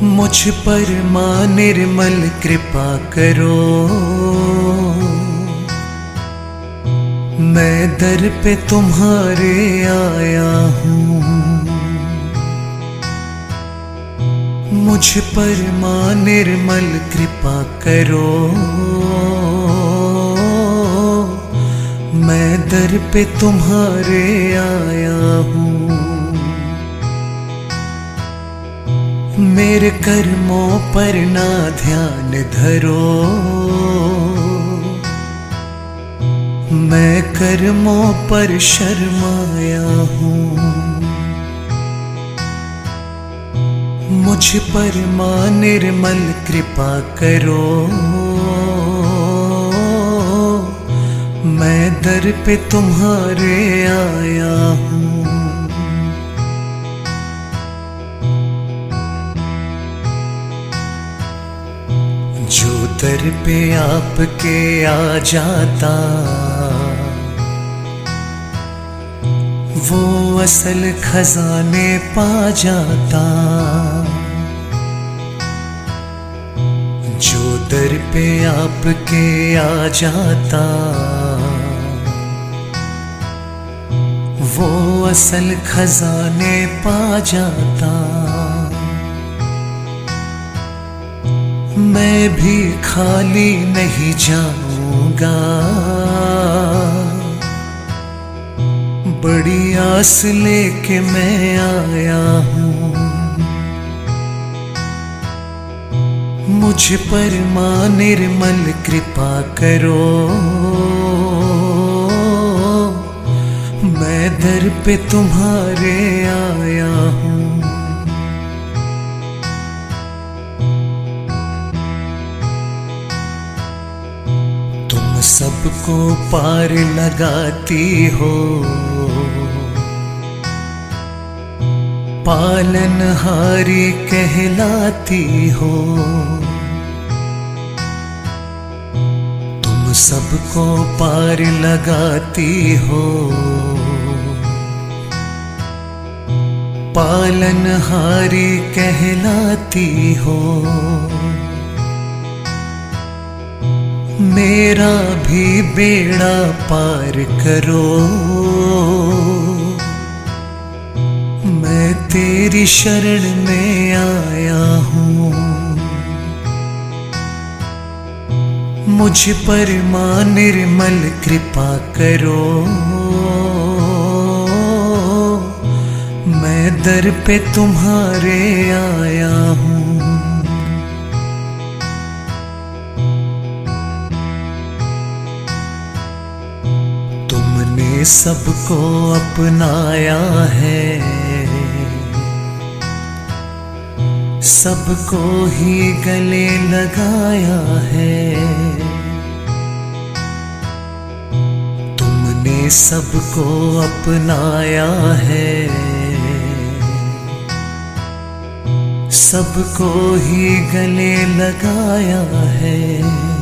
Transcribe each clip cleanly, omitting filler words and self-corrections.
मुझ पर माँ निर्मल कृपा करो। मैं दर पे तुम्हारे आया हूँ। मुझ पर माँ निर्मल कृपा करो। मैं दर पे तुम्हारे आया हूँ। मेरे कर्मों पर ना ध्यान धरो। मैं कर्मों पर शर्माया हूँ। मुझ पर माँ निर्मल कृपा करो। मैं दर पे तुम्हारे आया हूँ। जो दर पे आपके आ जाता वो असल खजाने पा जाता। जो दर पे आपके आ जाता वो असल खजाने पा जाता। मैं भी खाली नहीं जाऊंगा। बड़ी आस लेके मैं आया हूँ। मुझ पर माँ निर्मल कृपा करो। मैं दर पे तुम्हारे आया हूँ। सबको पार लगाती हो। पालनहारी कहलाती हो। तुम सबको पार लगाती हो। पालनहारी कहलाती हो। मेरा भी बेड़ा पार करो। मैं तेरी शरण में आया हूँ। मुझ पर माँ निर्मल कृपा करो। मैं दर पे तुम्हारे आया हूँ। सबको अपनाया है। सबको ही गले लगाया है। तुमने सबको अपनाया है। सबको ही गले लगाया है।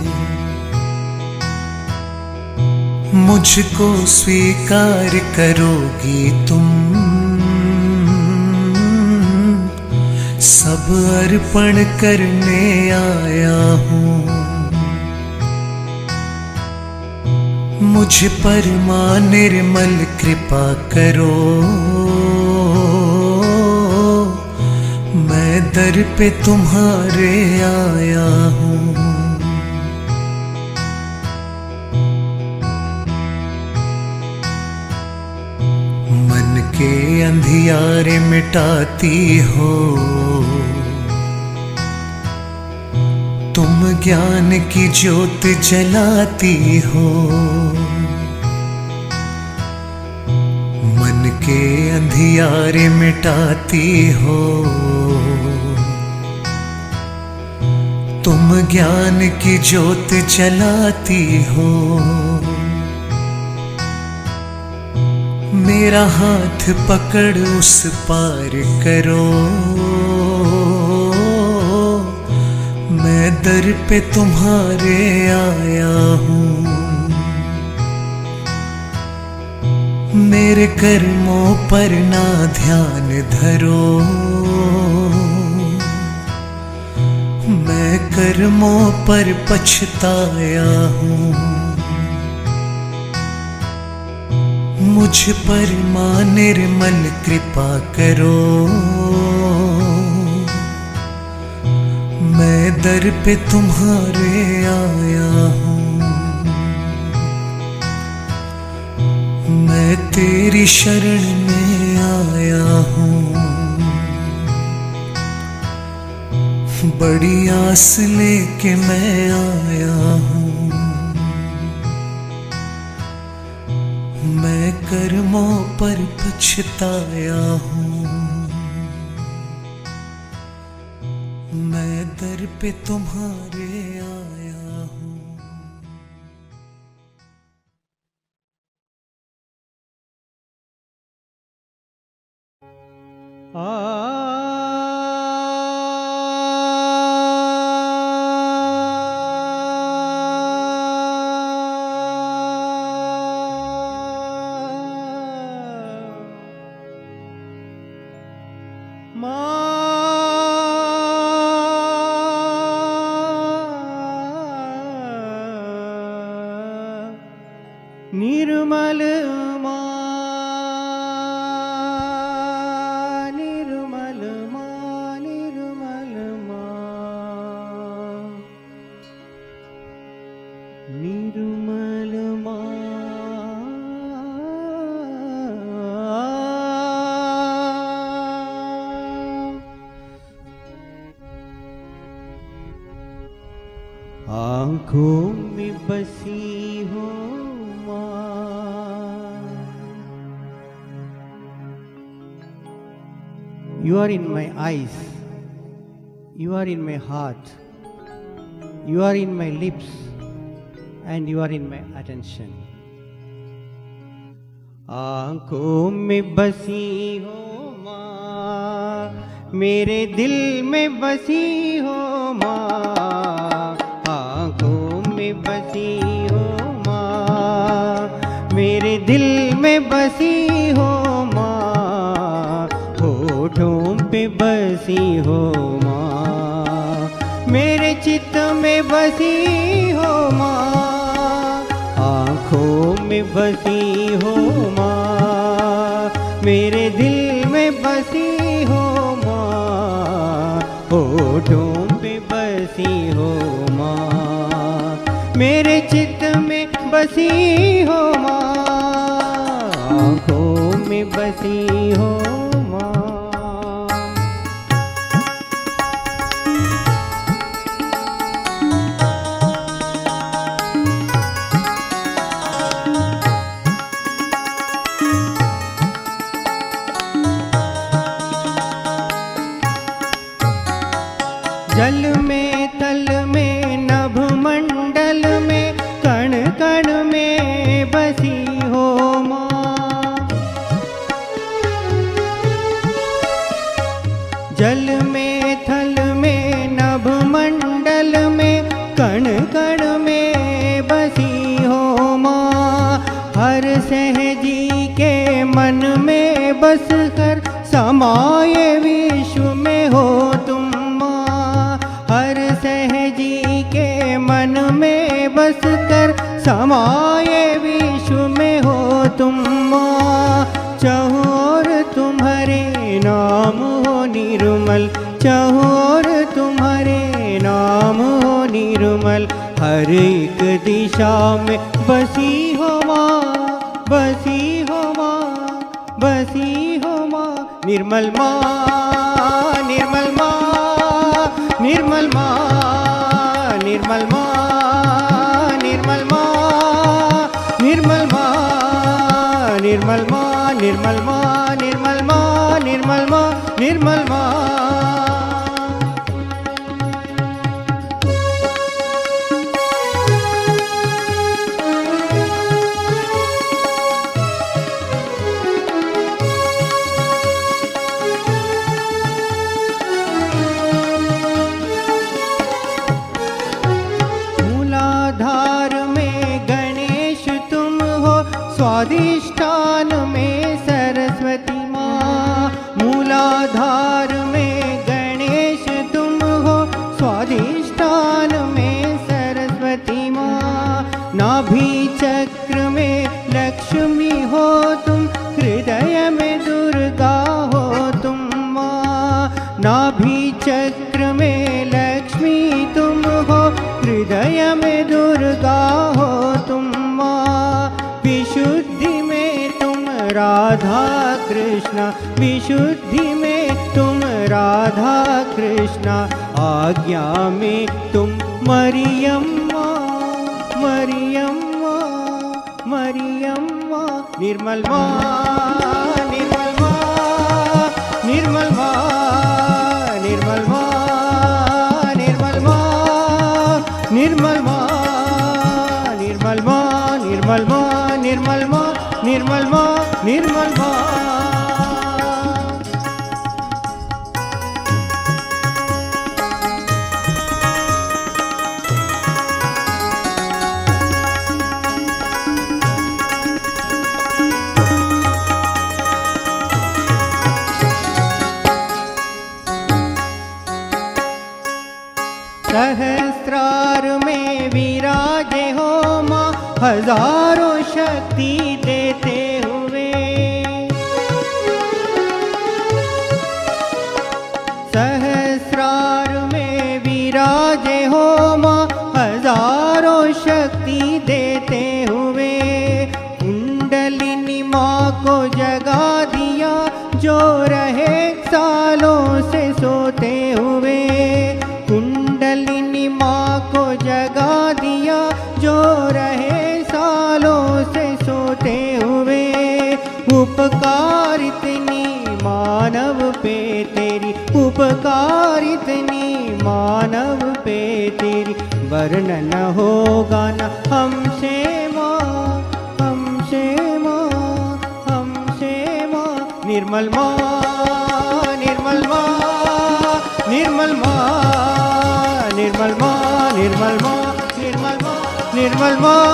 मुझको स्वीकार करोगी तुम। सब अर्पण करने आया हूँ। मुझ पर माँ निर्मल कृपा करो। मैं दर पे तुम्हारे आया हूँ। के अंधियारे मिटाती हो। तुम ज्ञान की ज्योत जलाती हो। मन के अंधियारे मिटाती हो। तुम ज्ञान की ज्योत जलाती हो। मेरा हाथ पकड़ उस पार करो। मैं दर पे तुम्हारे आया हूँ। मेरे कर्मों पर ना ध्यान धरो। कर्मों पर पछताया हूँ, मुझ पर माँ निर्मल कृपा करो। मैं दर पे तुम्हारे आया हूँ, मैं तेरी शरण में आया हूँ। बड़ी आस लेके मैं आया हूँ, मैं कर्मों पर पछताया हूँ, मैं दर पे तुम्हारे आया हूँ। निर्मल माँ, निर्मल माँ, निर्मल माँ, निर्मल माँ। आँखों में बसी हो You are in my eyes, you are in my heart, you are in my lips, and you are in my attention. आँखों में बसी हो माँ, मेरे दिल में बसी हो माँ। आँखों में बसी हो माँ, मेरे दिल में बसी हो माँ। होठों पे बसी हो माँ, मेरे चित्त में बसी हो माँ। आँखों में बसी हो माँ, मेरे दिल में बसी हो माँ। होठों पे बसी हो माँ, मेरे चित्त में बसी हो माँ। आँखों में बसी हो माँ। जल में तल में नभ मंडल में कण कण में बसी हो माँ। जल में थल में नभ मंडल में कण कण में बसी हो माँ। हर सहजी के मन में बस कर समाये विश्व में हो तुम। हर सहजी के मन में बस कर समाये विश्व में हो तुम माँ। चहुओर तुम्हारे नाम हो निर्मल, चहुओर तुम्हारे नाम हो निर्मल। हर एक दिशा में बसी हो माँ, बसी हो माँ, बसी हो माँ। निर्मल माँ, निर्मल माँ, निर्मल माँ, निर्मल माँ, निर्मल माँ, निर्मल माँ, निर्मल माँ, निर्मल माँ, निर्मल माँ, निर्मल माँ, निर्मल माँ। स्वादिष्ठान में सरस्वती माँ। मूलाधार में गणेश तुम हो, स्वादिष्ठान विशुद्धि में तुम राधा कृष्ण, विशुद्धि में तुम राधा कृष्ण, आज्ञा में तुम मरियम्मा मरियम्मा मरियम्मा। निर्मल माँ निर्मल माँ निर्मल माँ निर्मल माँ निर्मल माँ निर्मल माँ निर्मल माँ निर्मल माँ निर्मल माँ निर्मल माँ निर्मल माँ। सहस्रार में विराजे हो माँ, हजारों शक्ति देते हुए। सहस्रार में विराजे हो माँ, हजारों शक्ति देते हुए। कुंडलिनी माँ को जगा दिया जो रहे सालों से सोते हुए। कुंडलिनी माँ को जगा दिया जो रहे सालों से सोते हुए। उपकार इतनी मानव पे तेरी, उपकार इतनी मानव पे तेरी, वर्णन होगा न हमसे माँ हमसे माँ हमसे माँ। निर्मल माँ निर्मल माँ निर्मल माँ निर्मल माँ निर्मल माँ निर्मल माँ निर्मल माँ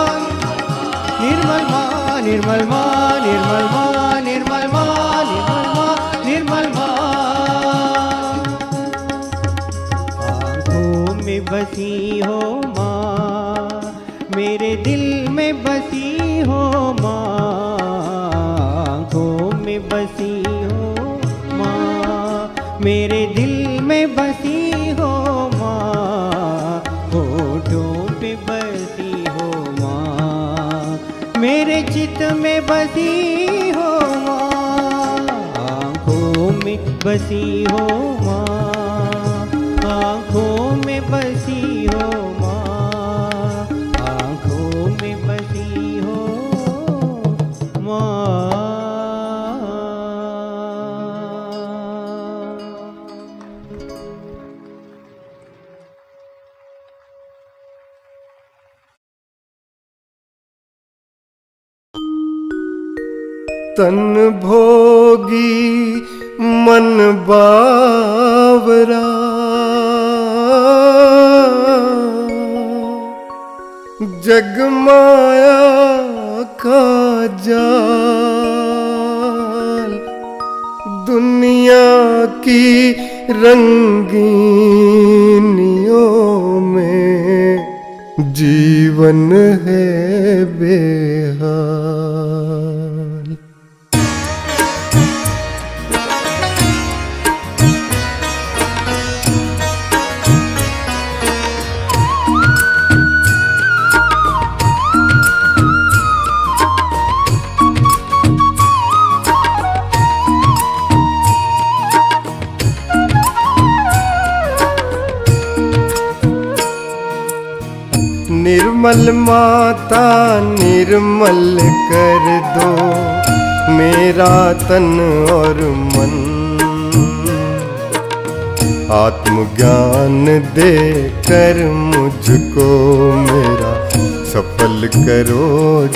निर्मल माँ निर्मल माँ निर्मल माँ निर्मल माँ निर्मल माँ निर्मल माँ। आँखों में बसी हो माँ, मेरे दिल में बसी हो माँ। आँखों में बसी हो माँ, मेरे दिल में बसी हो माँ। होठों पे बसी हो माँ, मेरे चित्त में बसी हो माँ। आँखों में बसी हो माँ, आँखों में बसी हो माँ, आँखों में बसी हो माँ। तन भोगी मन बावरा, जग माया का जाल। दुनिया की रंगीनियों में जीवन है बेहाल। निर्मल माता निर्मल कर दो मेरा तन और मन। आत्मज्ञान दे कर मुझको मेरा सफल करो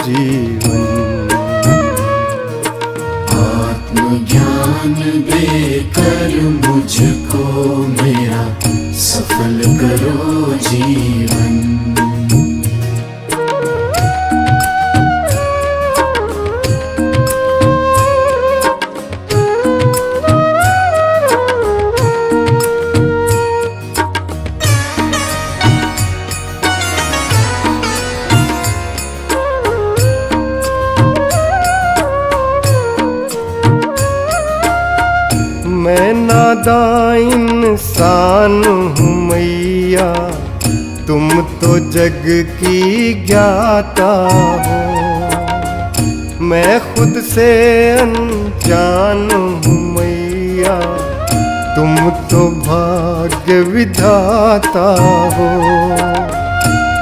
जीवन। आत्मज्ञान दे कर मुझको मेरा सफल करो जीवन। मैं नादान इंसान हूँ मैया, तुम तो जग की ज्ञाता हो। मैं खुद से अनजान हूँ मैया, तुम तो भाग्य विधाता हो।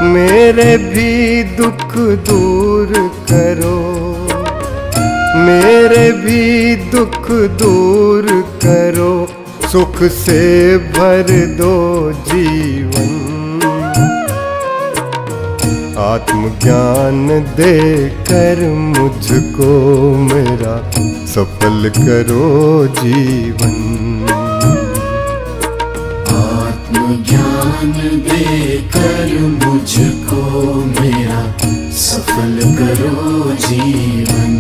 मेरे भी दुख दूर करो, मेरे भी दुख दूर करो, सुख से भर दो जीवन। आत्मज्ञान दे कर मुझको मेरा सफल करो जीवन। आत्मज्ञान दे कर मुझको मेरा सफल करो जीवन।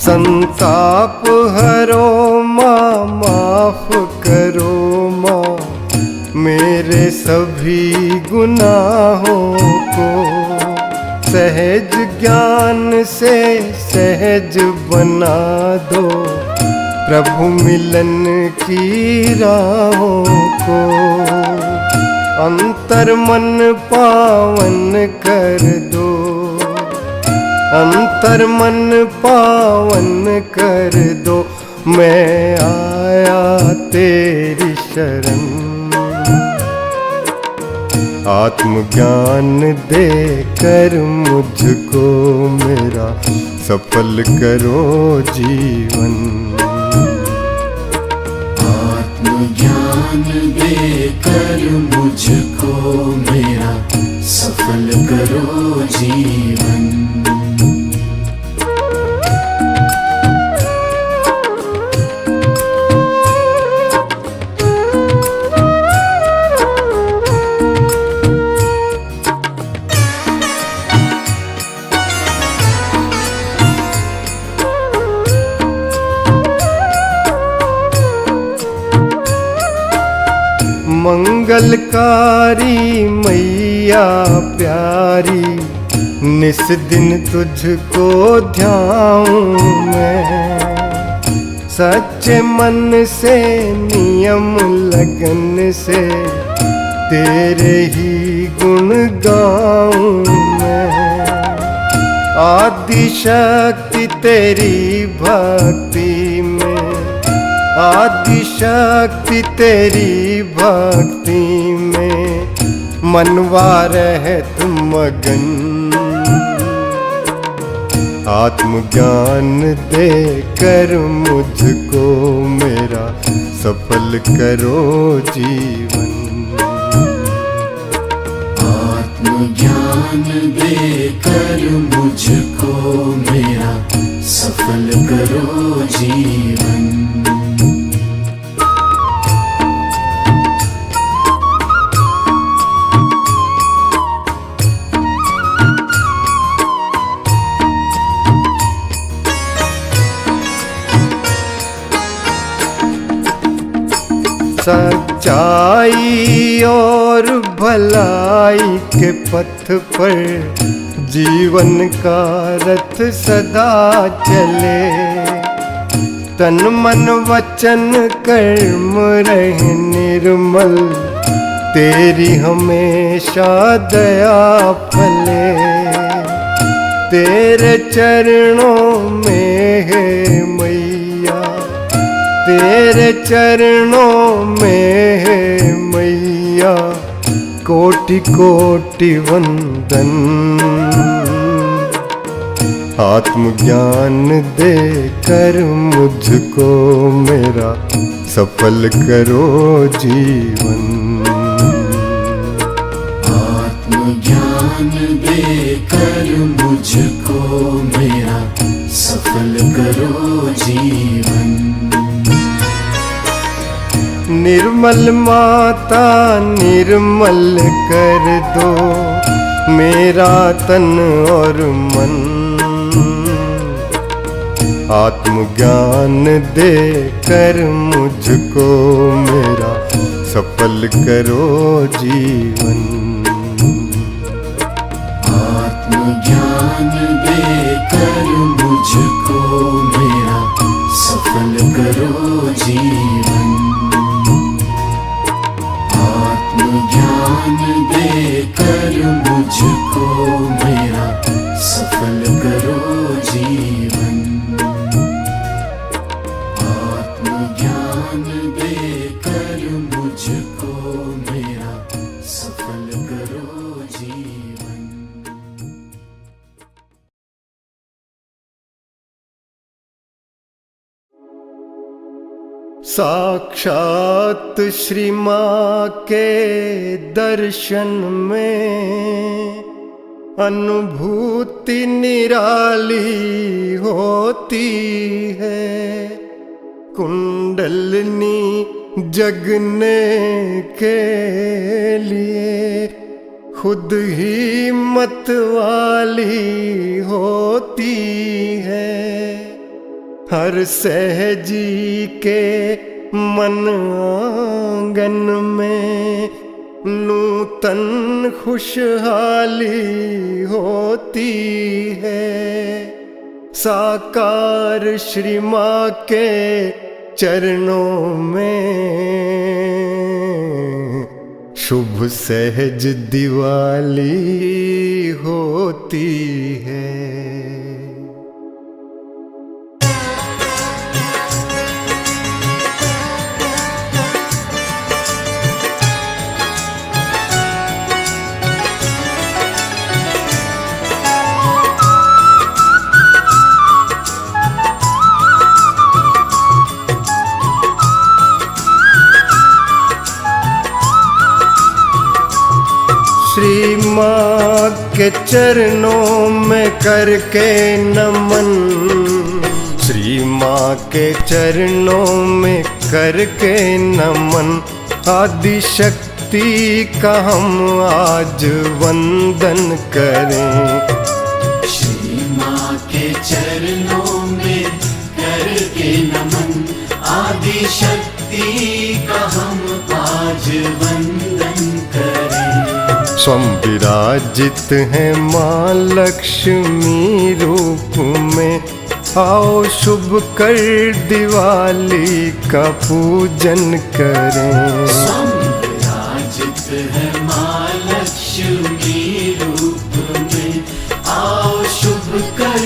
संताप हरो माँ, माफ करो माँ मेरे सभी गुनाहों को। सहज ज्ञान से सहज बना दो प्रभु मिलन की राहों को। अंतर मन पावन कर दो, अंतर मन पावन कर दो, मैं आया तेरी शरण। आत्मज्ञान दे कर मुझको मेरा सफल करो जीवन। आत्मज्ञान दे कर मुझको मेरा सफल करो जीवन। मंगलकारी मैया प्यारी, निस दिन तुझको ध्याऊं मैं। सच्चे मन से नियम लगन से तेरे ही गुण गाऊं मैं। आदि शक्ति तेरी भक्ति में, आदि शक्ति तेरी भक्ति में, मनवा रहे तुम मगन। आत्मज्ञान दे कर मुझको मेरा सफल करो जीवन। आत्मज्ञान दे कर मुझको मेरा सफल करो जीवन। सच्चाई और भलाई के पथ पर जीवन का रथ सदा चले। तन मन वचन कर्म रहे निर्मल, तेरी हमेशा दया फले। तेरे चरणों में है मैया, तेरे चरणों में है मैया, कोटि कोटि वंदन। आत्मज्ञान दे कर मुझको मेरा सफल करो जीवन। आत्मज्ञान दे कर मुझको मेरा सफल करो जीवन। निर्मल माता निर्मल कर दो मेरा तन और मन। आत्मज्ञान दे कर मुझको मेरा सफल करो जीवन। आत्मज्ञान ज्ञान देकर मुझको मेरा सफल करो जीवन। आत्मज्ञान देकर मुझको मेरा सफल करो जीवन। आत्मज्ञान देकर मुझको मेरा सफल करो जीवन। साक्षात श्री माँ के दर्शन में अनुभूति निराली होती है। कुंडलनी जगने के लिए खुद ही मतवाली होती है। हर सहजी के मन आंगन में नूतन खुशहाली होती है। साकार श्री माँ के चरणों में शुभ सहज दिवाली होती है। श्री माँ के चरणों में करके नमन, श्री माँ के चरणों में करके नमन, आदि शक्ति का हम आज वंदन करें। श्री माँ के चरणों में करके नमन, आदि शक्ति का हम आज वंदन करें। स्वयं विराजित है माँ लक्ष्मी रूप में, आओ शुभ कर दिवाली का पूजन करें। स्वयं विराजित है माँ लक्ष्मी रूप में, आओ शुभ कर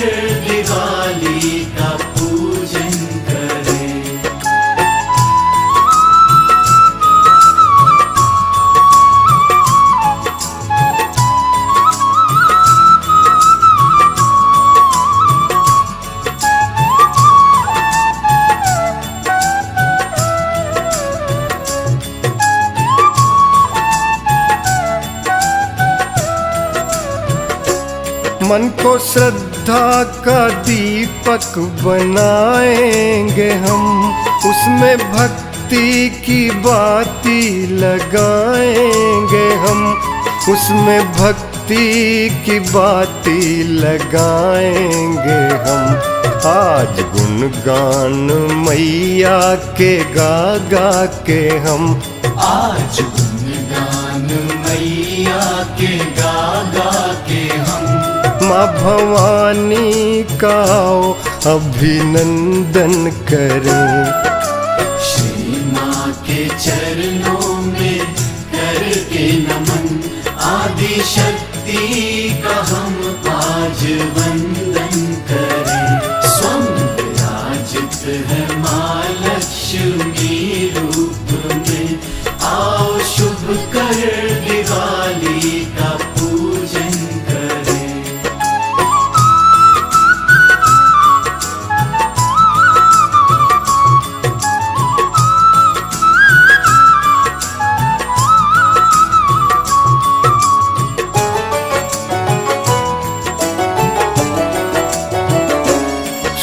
दिवाली का पूजन करें। मन को श्रद्धा का दीपक बनाएंगे हम, उसमें भक्ति की बाती लगाएंगे हम, उसमें भक्ति की बाती लगाएंगे हम। आज गुणगान मैया के गा गा के हम, आज गुणगान मैया के गा गा के हम, माँ भवानी का अभिनंदन करें। श्री माँ के चरणों में करके नमन, आदि शक्ति का हम आज वंदन करें। स्वयं विराजित है माँ लक्ष्मी रूप में, आओ शुभ कर दिवाली का पूजन करें।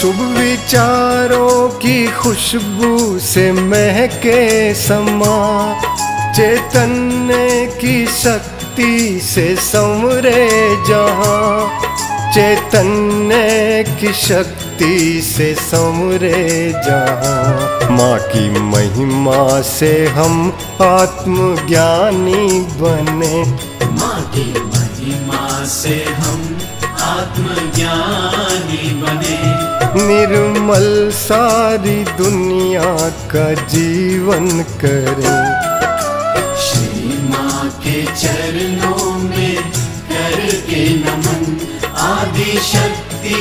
शुभ विचारों की खुशबू से महके समा, चैतन्य की शक्ति से संवरे जहाँ, चैतन्य की शक्ति से संवरे जहाँ। माँ की महिमा से हम आत्मज्ञानी बने, माँ की महिमा से हम आत्मज्ञानी बने। निर्मल सारी दुनिया का जीवन करें। श्री माँ के चरणों में करके नमन, आदि शक्ति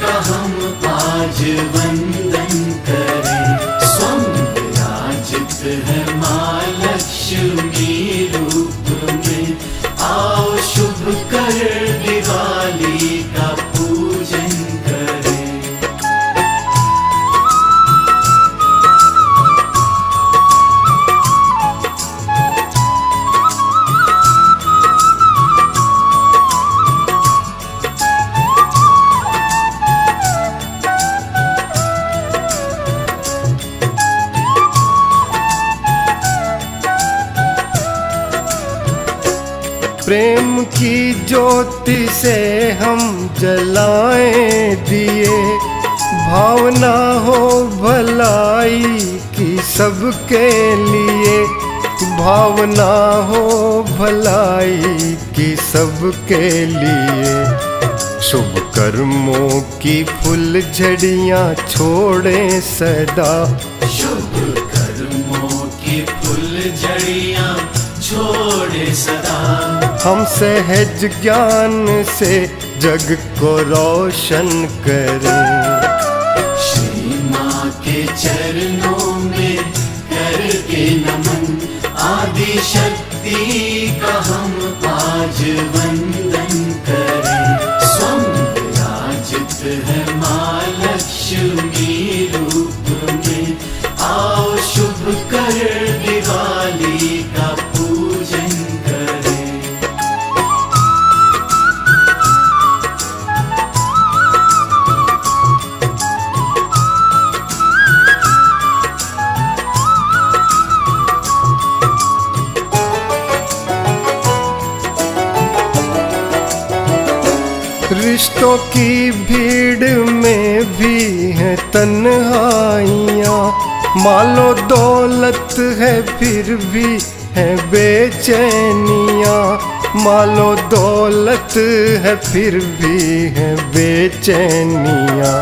का हम आज वंदन करें। स्वयं विराजित है माँ लक्ष्मी रूप में, आओ शुभ कर दिवाली का पूजन करें। प्रेम की ज्योति से हम जलाएं दिए, भावना हो भलाई की सबके लिए, भावना हो भलाई की सबके लिए। शुभ कर्मों की फूल झड़ियाँ छोड़ें सदा, शुभ कर्मों की फूल झड़ियाँ छोड़े सदा। हम सहज ज्ञान से जग को रोशन करें। श्री माँ के चरणों में करके नमन, आदि शक्ति का हम आज वंदन करें। स्वयं विराजित है माँ लक्ष्मी रूप में, आओ शुभ कर दिवाली का पूजन करें। रिश्तों की भीड़ में भी है तन्हाइयाँ, मालो दौलत है फिर भी है बेचैनियाँ, मालो दौलत है फिर भी है बेचैनियाँ।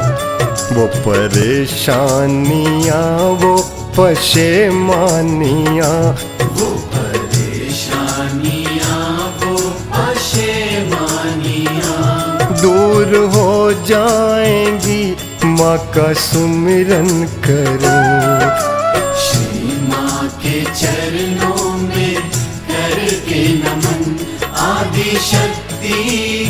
वो परेशानियाँ वो पशेमानियाँ, वो परेशानियाँ वो पशेमानियाँ दूर हो जाएंगी माँ का सुमिरन करो। श्री माँ के चरणों में करके नमन, आदि शक्ति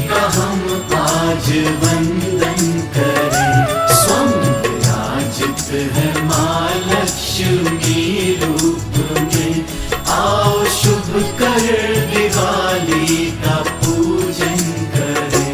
का हम आज वंदन करें। स्वयं विराजित है माँ लक्ष्मी रूप में, आओ शुभ कर दिवाली का पूजन करें।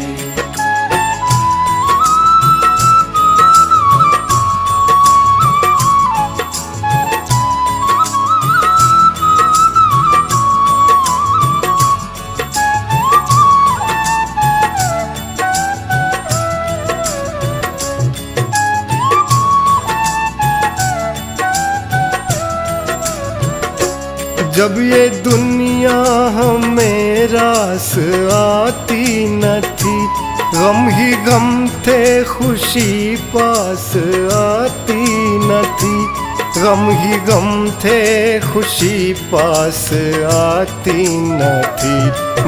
जब ये दुनिया हमें रास आती न थी, गम ही गम थे खुशी पास आती न थी, गम ही गम थे खुशी पास आती न थी।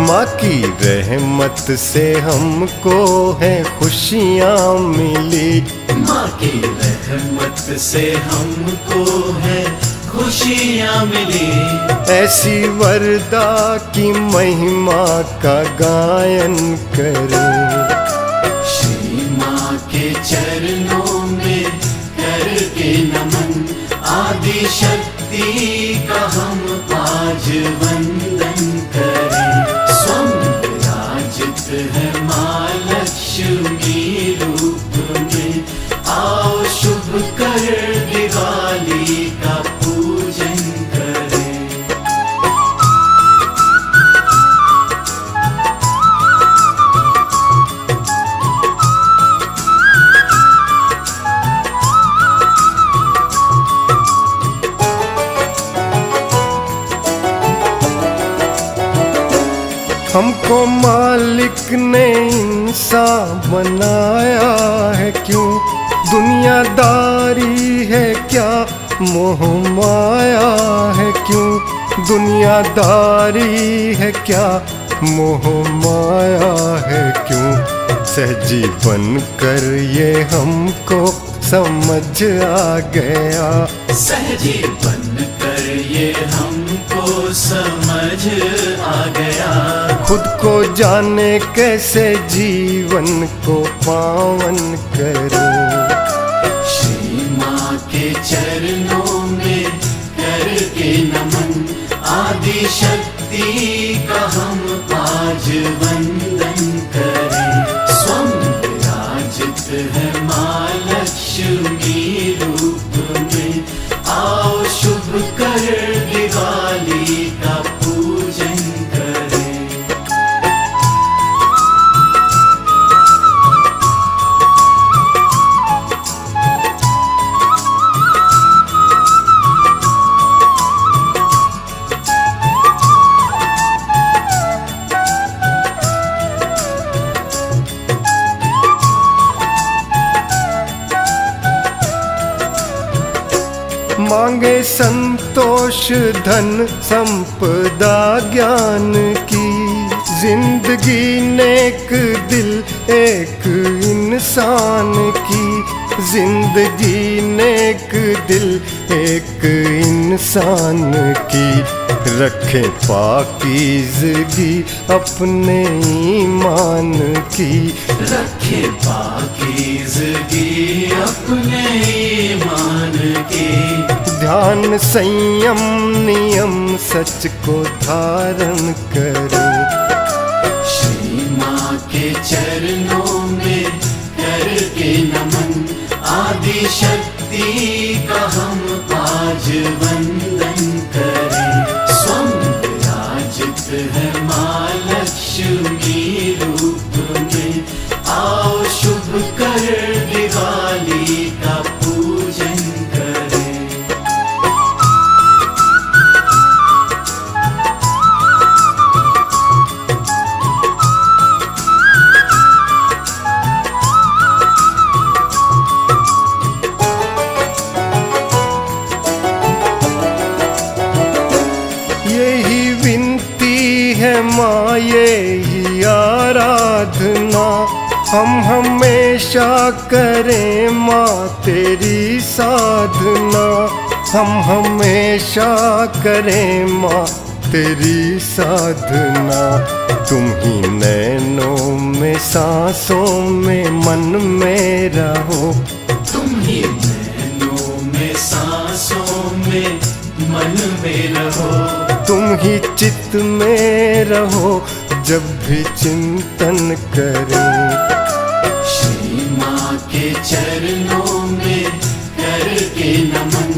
माँ की रहमत से हमको है खुशियाँ मिली, माँ की रहमत से हमको है खुशियाँ मिली। ऐसी वरदा की महिमा का गायन करें। श्री माँ के चरणों में करके नमन, आदि शक्ति का हम आज वंदन करें। स्वयं विराजित है माँ लक्ष्मी रूप में, आओ शुभ कर दिवाली का पूजन करें। हमको को मालिक ने इंसान बनाया है क्यों? दुनियादारी है क्या, मोह माया है क्यों? दुनियादारी है क्या, मोह माया है क्यों? सहजी बन कर ये हमको समझ आ गया। सहजी बन कर ये हमको समझ आ गया। खुद को जाने कैसे जीवन को पावन करूं। श्री माँ के चरणों में करके नमन, आदि शक्ति का हम आज वंदन करें। स्वयं विराजित है माँ लक्ष्मी रूप में, आओ शुभ कर दिवाली का पूजन करें। मांगे संतोष धन संपदा ज्ञान की, जिंदगी नेक दिल एक इंसान की। जिंदगी नेक दिल एक इंसान की। रखे पाकीज़गी अपने ईमान की। रखे पाकीज़गी अपने ईमान की। ध्यान संयम नियम सच को धारण करो। श्री माँ के चरणों में करके नमन, आदि शक्ति का हम आज वंदन करें। स्वयं विराजित है माँ लक्ष्मी रूप में, आओ शुभ कर दिवाली का पूजन करें। यही विनती है माँ, यही आराधना, हम हमेशा करें माँ तेरी साधना। हम हमेशा करें माँ तेरी साधना। तुम ही नैनों में सांसों में मन में रहो। तुम ही नैनों में सांसों में मन में रहो। तुम ही चित्त में रहो जब भी चिंतन करें। श्री माँ के चरणों में करके नमन,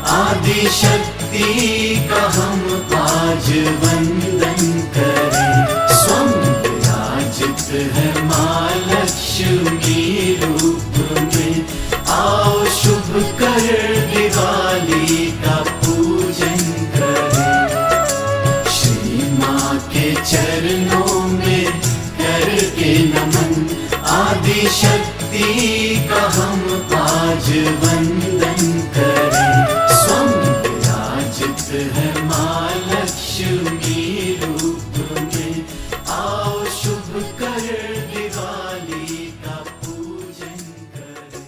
आदि शक्ति का हम आज वंदन करें। स्वयं विराजित है माँ लक्ष्मी रूप में, आओ शुभ कर दिवाली का पूजन करें। श्री माँ के चरणों में करके नमन, आदि शक्ति का हम आज वंदन करें। स्वयं विराजित है माँ लक्ष्मी रूप में, आओ शुभ कर दिवाली का पूजन करें।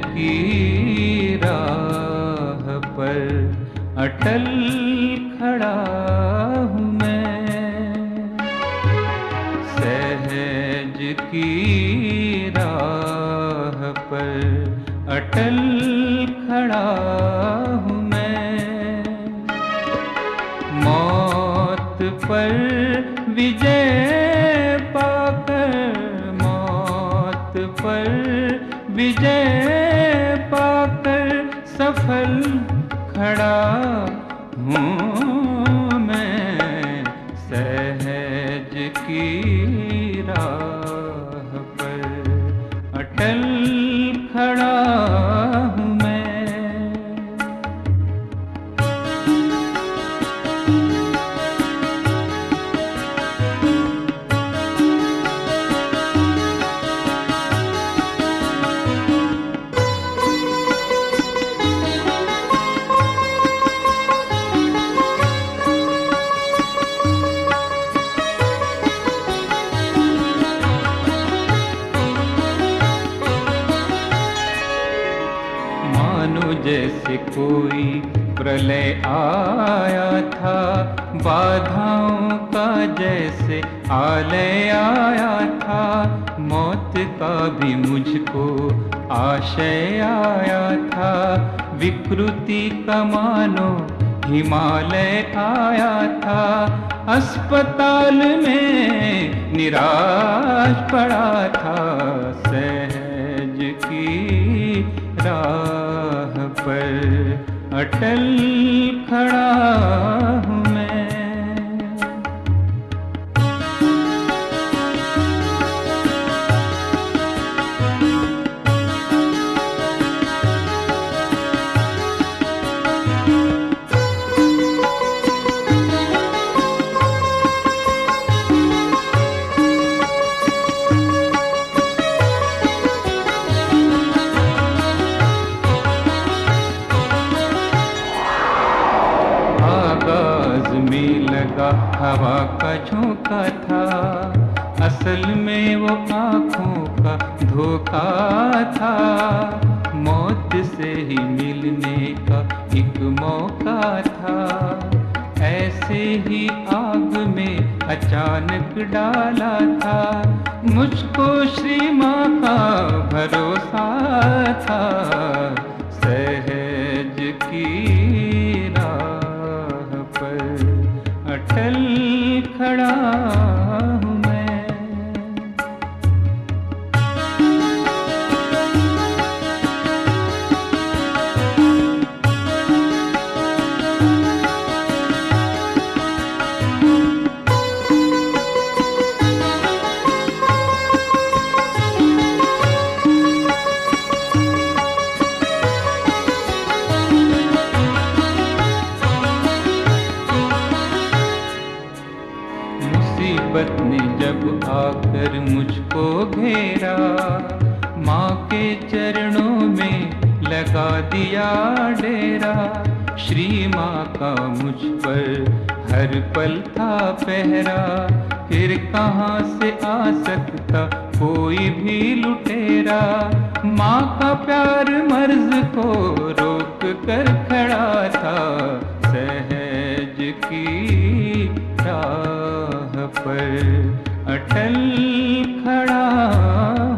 की राह पर अटल खड़ा हूँ मैं, सहज की राह पर अटल खड़ा हूँ मैं। मौत पर विजय पाकर, मौत पर विजय पाकर सफल खड़ा हूँ मैं, सहज की राह पर अटल खड़ा हूँ मैं। मानो जैसे कोई प्रलय आया था, बाधाओं का जैसे आलय आया था, मौत का भी मुझको आशय आया था, विकृति का मानो हिमालय आया था, अस्पताल में निराश पड़ा था, सहज की राह पर अटल खड़ा हूँ मैं। आगाज में लगा हवा का झोंका था, असल में वो आँखों का धोखा था, मौत से ही मिलने का एक मौका था, ऐसे ही आग में अचानक डाला था, मुझको श्री माँ का भरोसा था, सहज की राह पर अटल खड़ा हूँ मैं। मुसीबत ने जब आकर मुझको घेरा, माँ के चरणों में लगा दिया डेरा, श्री माँ का मुझ पर हर पल था पहरा, फिर कहाँ से आ सकता कोई भी लुटेरा, माँ का प्यार मर्ज को रोक कर खड़ा था, सहज की राह पर अटल खड़ा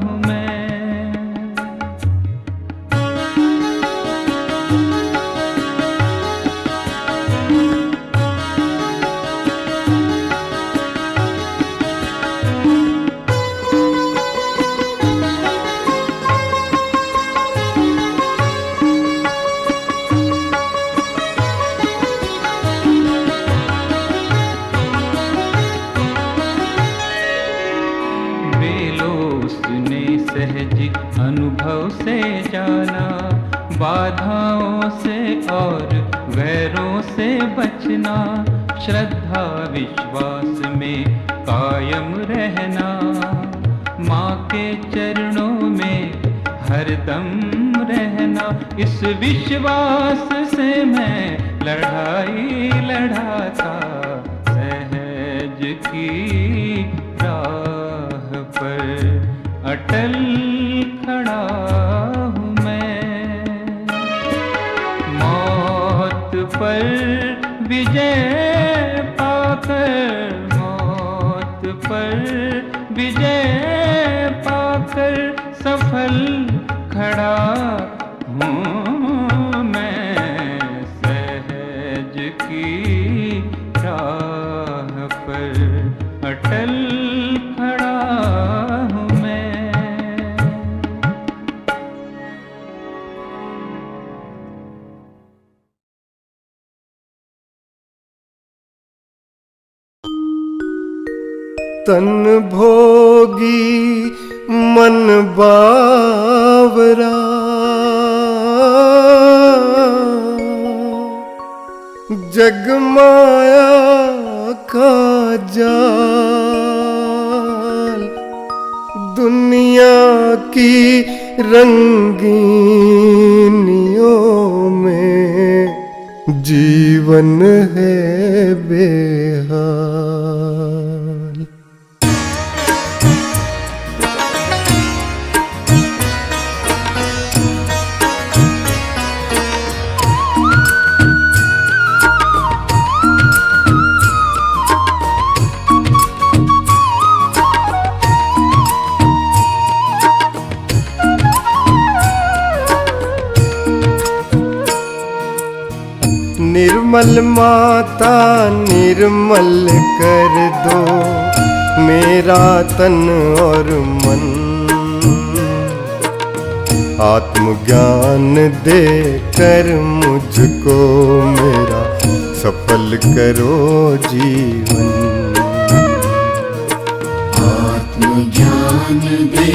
हूँ मैं। उसने सहज अनुभव से जाना, बाधाओं से और वैरों से बचना, श्रद्धा विश्वास में कायम रहना, माँ के चरणों में हरदम रहना, इस विश्वास से मैं लड़ाई लड़ा था, सहज की राह पर अटल खड़ा हूँ मैं। विजय पाकर, मौत पर विजय पाकर सफल खड़ा हूँ मैं, सहज की राह पर अटल खड़ा हूँ मैं। तन भोगी मन बावरा, जग माया का जाल, दुनिया की रंगीनियों में जीवन है बेहाल। निर्मल माता निर्मल कर दो मेरा तन और मन, आत्मज्ञान दे कर मुझको मेरा सफल करो जीवन। आत्मज्ञान दे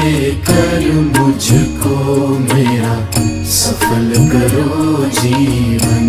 कर मुझको मेरा सफल करो जीवन।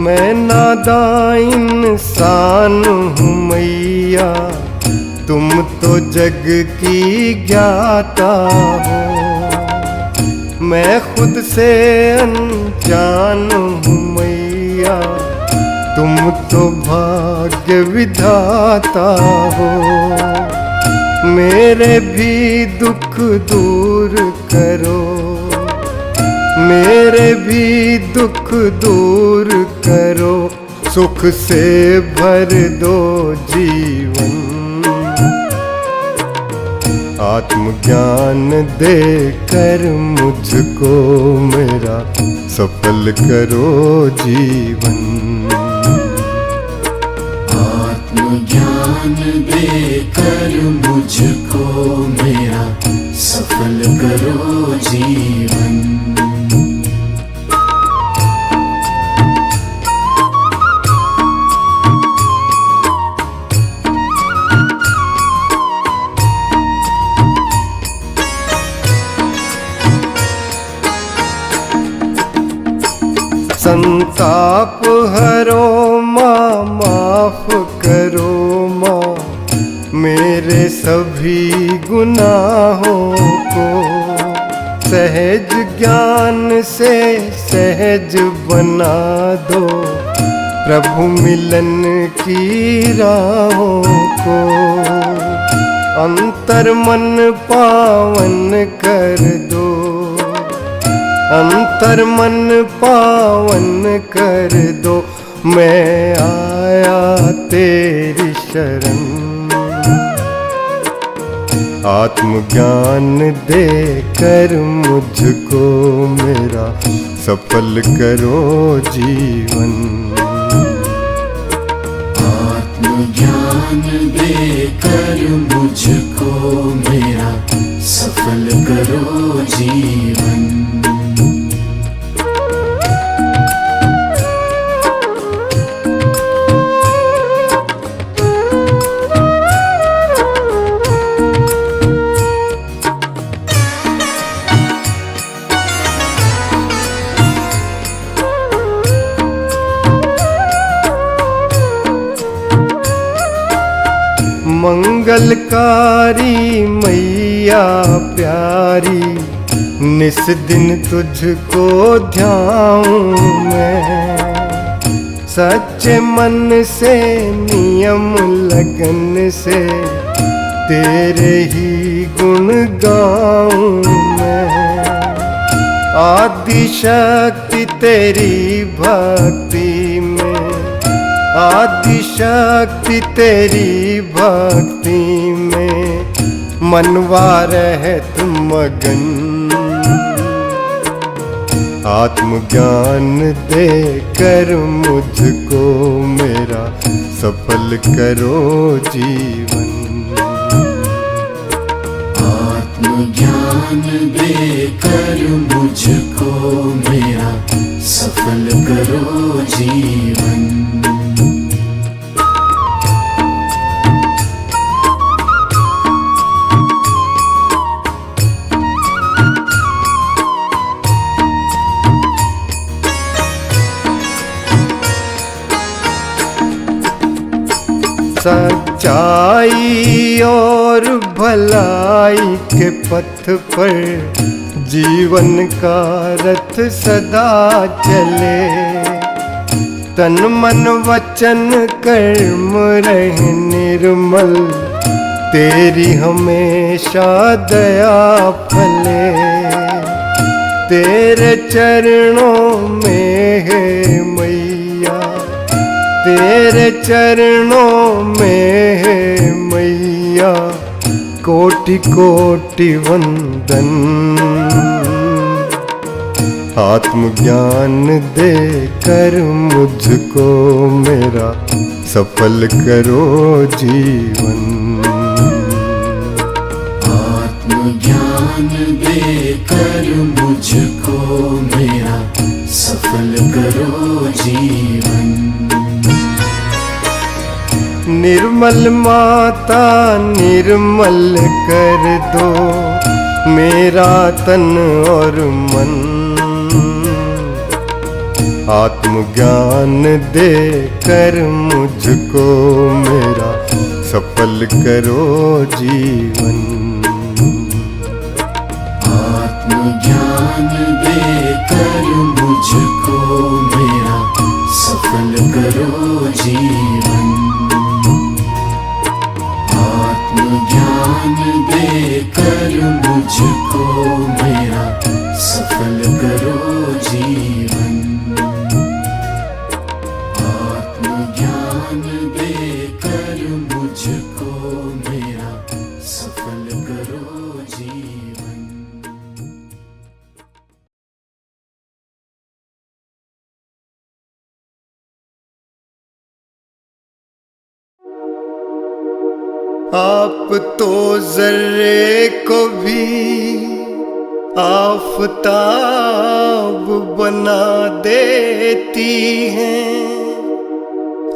मैं नादान इंसान हूँ मैया, तुम तो जग की ज्ञाता हो। मैं खुद से अनजान हूँ मैया, तुम तो भाग्य विधाता हो। मेरे भी दुख दूर करो, मेरे भी दुख दूर करो, सुख से भर दो जीवन। आत्मज्ञान दे कर मुझको मेरा सफल करो जीवन। आत्मज्ञान दे कर मुझको मेरा सफल करो जीवन। संताप हरो माँ, माफ करो माँ मेरे सभी गुनाहों को। सहज ज्ञान से सहज बना दो प्रभु मिलन की राहों को। अंतर मन पावन कर दो, अंतर मन पावन कर दो, मैं आया तेरी शरण। आत्मज्ञान दे कर मुझको मेरा सफल करो जीवन। आत्मज्ञान दे कर मुझको मेरा सफल करो जीवन। मंगल मंगलकारी मैया प्यारी, निस दिन तुझको ध्याऊं मैं। सच्चे मन से नियम लगन से तेरे ही गुण गाऊं मैं। आदि शक्ति तेरी भक्ति में, आदि शक्ति तेरी भक्ति में, मनवा रहे तुम मगन। आत्मज्ञान दे कर मुझको मेरा सफल करो जीवन। आत्मज्ञान दे कर मुझको मेरा सफल करो जीवन। सच्चाई और भलाई के पथ पर जीवन का रथ सदा चले। तन मन वचन कर्म रहे निर्मल, तेरी हमेशा दया फले। तेरे चरणों में है मैया, तेरे चरणों में है मैया कोटि कोटि वंदन। आत्मज्ञान दे कर मुझको मेरा सफल करो जीवन। आत्मज्ञान दे कर मुझको मेरा सफल करो जीवन। निर्मल माता निर्मल कर दो मेरा तन और मन। आत्मज्ञान दे कर मुझको मेरा सफल करो जीवन। आत्मज्ञान दे कर मुझको मेरा सफल करो जीवन। आत्मज्ञान दे कर मुझको मेरा सफल करो जीवन। आत्मज्ञान दे कर मुझको मेरा सफल करो जीवन। आप तो जर्रे को भी आफताब बना देती हैं।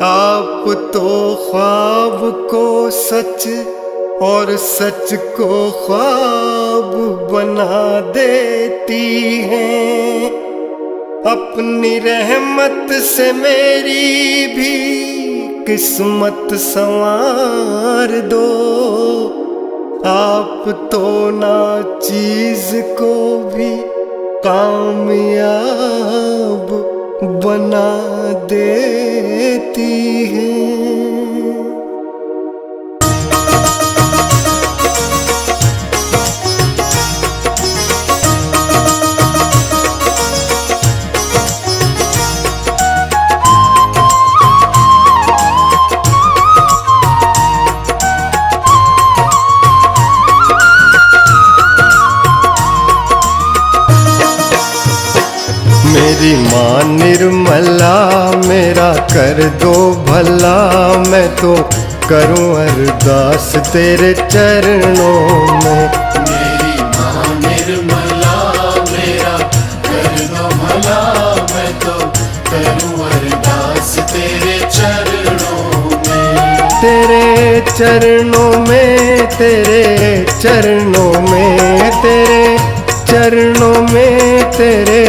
आप तो ख्वाब को सच और सच को ख्वाब बना देती हैं। अपनी रहमत से मेरी भी किस्मत संवार दो। आप तो ना चीज को भी कामयाब बना देती हैं। मेरी माँ निर्मला मेरा कर दो भला। मैं तो करूं अरदास तेरे चरणों में। मेरी माँ निर्मला मेरा कर दो भला। मैं तो करूं अरदास तेरे चरणों में। तेरे चरणों में, तेरे चरणों में, तेरे चरणों में, तेरे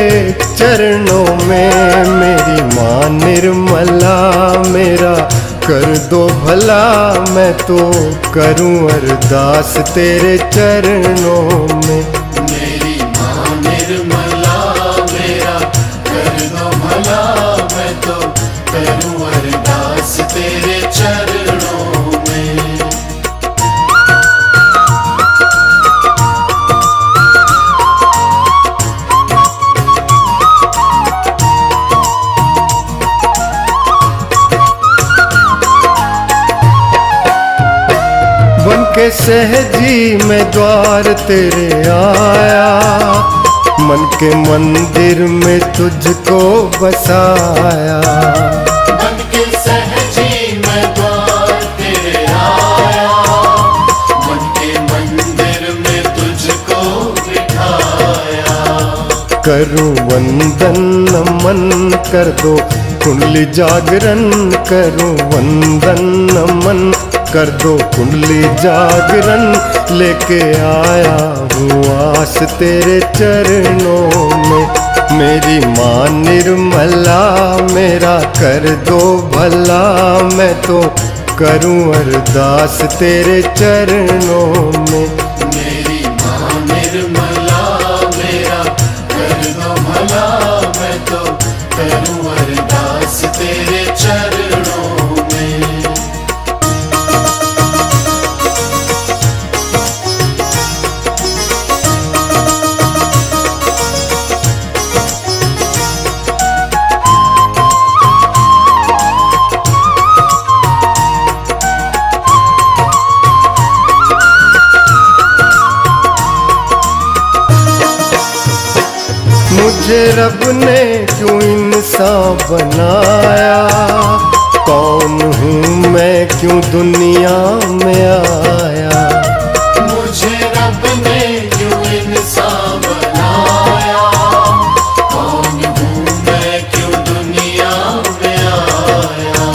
चरणों में। मेरी माँ निर्मला मेरा कर दो भला, मैं तो करूं अरदास तेरे चरणों में। मेरी माँ निर्मला मेरा कर दो भला, मैं तो करूं अरदास तेरे चरणों में। बन के सहजी मैं द्वार तेरे आया, मन के मंदिर में तुझको बसाया। बन के सहजी मैं द्वार तेरे आया, मन के मंदिर में तुझको बिठाया। करूं वंदन नमन कर दो कुंडली जागरण, करूं वंदन नमन कर दो कुंडली जागरण। लेके आया हूँ आस तेरे चरणों में। मेरी माँ निर्मला मेरा कर दो भला, मैं तो करूं अरदास तेरे चरणों में। मेरी माँ निर्मला मेरा कर दो भला, मैं तो करूं अरदास तेरे चरणों में। मुझे रब ने क्यों इंसान बनाया, कौन हूँ मैं क्यों दुनिया में आया। मुझे रब ने क्यों इंसान बनाया, कौन हूँ मैं क्यों दुनिया में आया।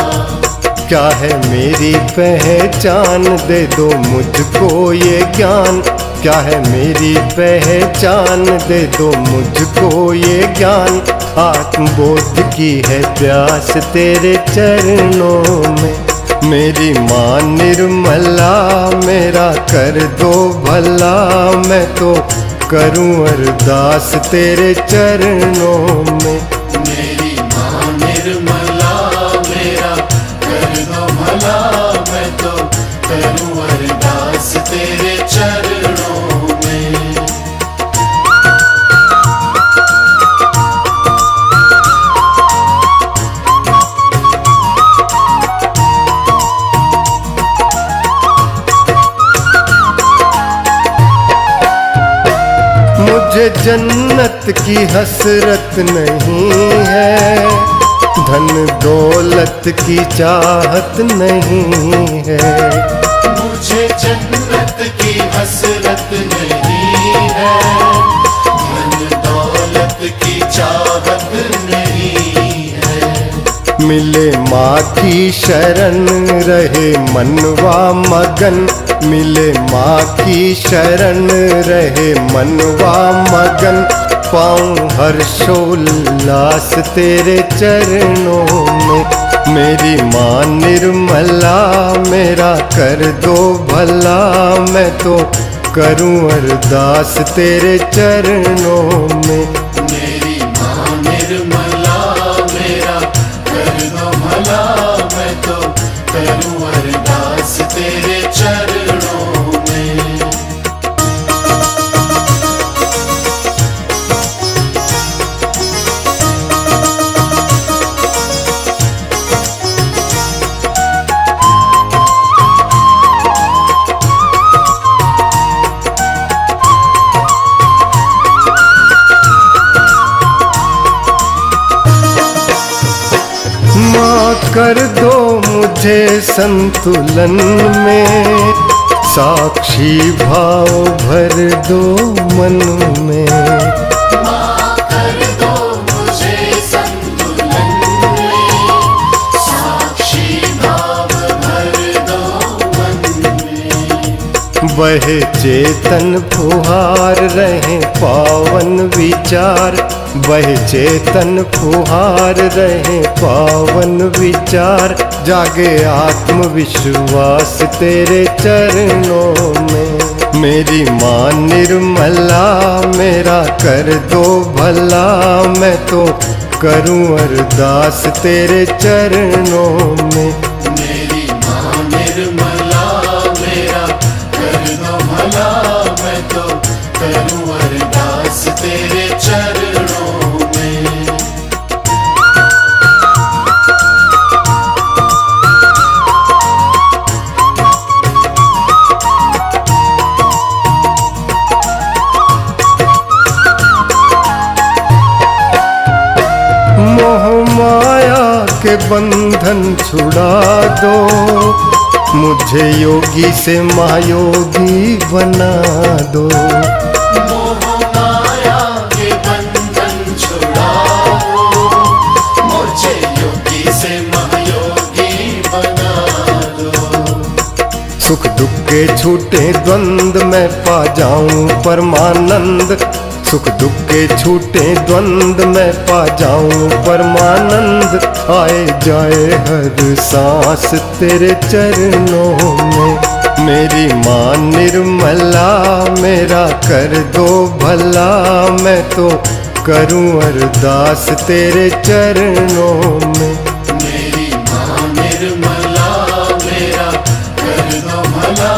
क्या है मेरी पहचान, दे दो मुझको ये ज्ञान। क्या है मेरी पहचान, दे दो मुझको ये ज्ञान। आत्मबोध की है प्यास तेरे चरणों में। मेरी माँ निर्मला मेरा कर दो भला, मैं तो करूं अरदास तेरे चरणों में। मेरी माँ निर्मला मेरा कर दो भला, मैं तो करूं अरदास तेरे चरणों में। मुझे जन्नत की हसरत नहीं है, धन दौलत की चाहत नहीं है। मुझे जन्नत की हसरत नहीं है, धन दौलत की चाहत नहीं है। मिले माँ की शरण रहे मनवा मगन, मिले माँ की शरण रहे मनवा मगन। पाऊं हर्षोल्लास तेरे चरणों में। मेरी माँ निर्मला मेरा कर दो भला, मैं तो करूं अरदास तेरे चरणों में। मेरी माँ निर्मला मेरा कर दो भला, मैं तो करूं अरदास तेरे चरणों में। कर दो मुझे संतुलन में, साक्षी भाव भर दो मन में। माँ कर दो मुझे संतुलन में, साक्षी भाव भर दो मन में। बहे चेतन फुहार रहे पावन विचार, बहे चेतन फुहार रहे पावन विचार। जागे आत्मविश्वास तेरे चरणों में। मेरी माँ निर्मला मेरा कर दो भला, मैं तो करूं अरदास तेरे चरणों में। मेरी माँ निर्मला मेरा कर दो भला, मैं तो करूं अरदास तेरे चरणों में। मोह माया के बंधन छुड़ा दो, मुझे योगी से महायोगी बना दो। मोह माया के बंधन छुड़ाओ, मुझे योगी से महायोगी बना दो। सुख दुख के छूटे द्वंद में पा जाऊं परमानंद, सुख दुख के छूटे द्वंद में पा जाऊं परमानंद। आए जाए हर सांस तेरे चरणों में। मेरी माँ निर्मला मेरा कर दो भला, मैं तो करूं अरदास तेरे चरणों में। मेरी माँ निर्मला मेरा कर दो भला,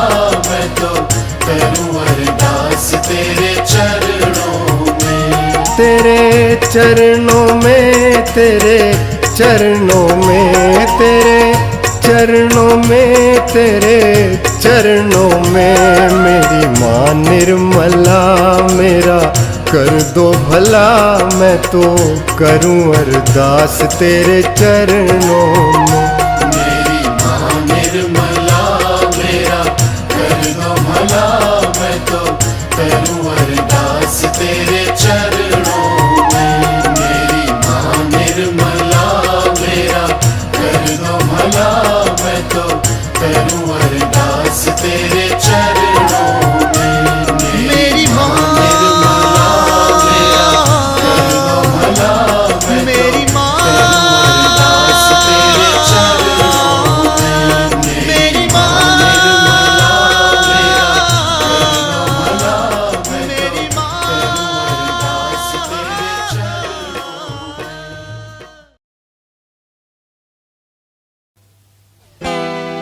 मैं तो करूं अरदास तेरे चरणों में। तेरे चरणों में, तेरे चरणों में, तेरे चरणों में, तेरे चरणों में। मेरी माँ निर्मला मेरा कर दो भला, मैं तो करूं अरदास तेरे चरणों में। मेरी माँ निर्मला मेरा कर दो भला, मैं तो करूं अरदास तेरे चरणों में। मेरी माँ निर्मला मेरा कर दो भला, मैं तो करूं अरदास तेरे चरणों में। मेरी माँ निर्मला मेरा कर दो भला, मैं तो करूं अरदास तेरे चरणों में। मेरी माँ निर्मला मेरा कर दो भला, मैं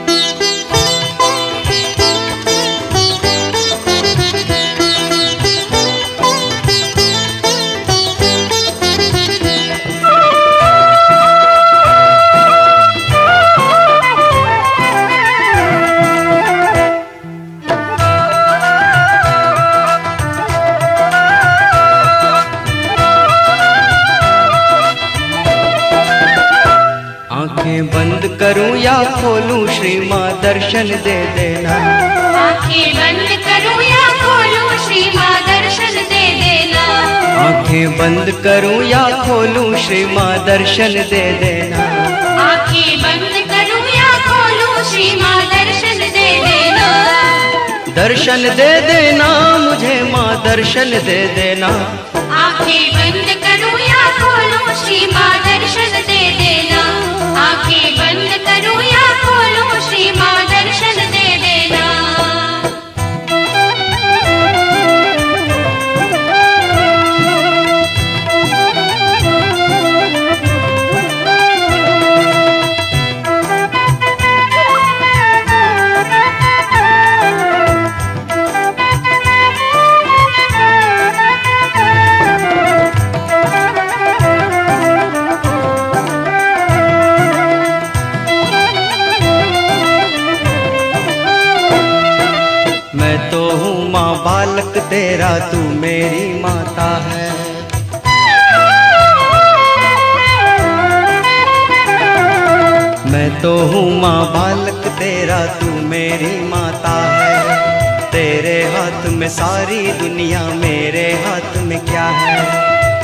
तो करूं अरदास तेरे चरणों में। आंखें बंद करूं या खोलूं श्री माँ दर्शन दे देना। आंखें बंद करूं या खोलूं श्री माँ दर्शन दे देना। आंखें बंद करूं या खोलूं श्री माँ दर्शन दे देना। आंखें बंद करूं या खोलूं श्री माँ दर्शन दे देना। दर्शन दे देना मुझे माँ दर्शन दे देना। आंखें बंद करूं या खोलूं श्री माँ दर्शन दे देना। आंखें बंद करूं या खोलूं श्री माँ दर्शन दे देना। मैं तो हूँ माँ बालक तेरा, तू मेरी माता है। मैं तो हूँ माँ बालक तेरा, तू मेरी माता है। तेरे हाथ में सारी दुनिया, मेरे हाथ में क्या है?